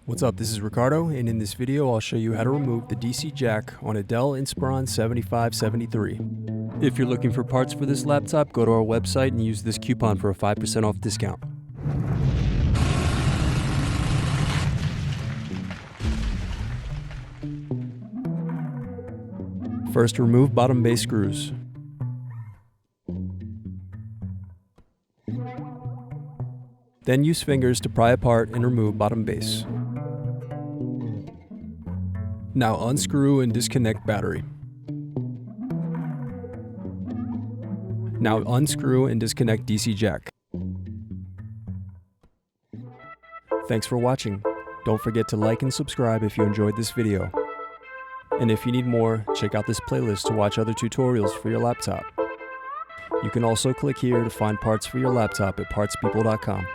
What's up, this is Ricardo, and in this video I'll show you how to remove the DC jack on a Dell Inspiron 7573. If you're looking for parts for this laptop, go to our website and use this coupon for a 5% off discount. First, remove bottom base screws. Then use fingers to pry apart and remove bottom base. Now unscrew and disconnect battery. Now unscrew and disconnect DC jack. Thanks for watching. Don't forget to like and subscribe if you enjoyed this video. And if you need more, check out this playlist to watch other tutorials for your laptop. You can also click here to find parts for your laptop at partspeople.com.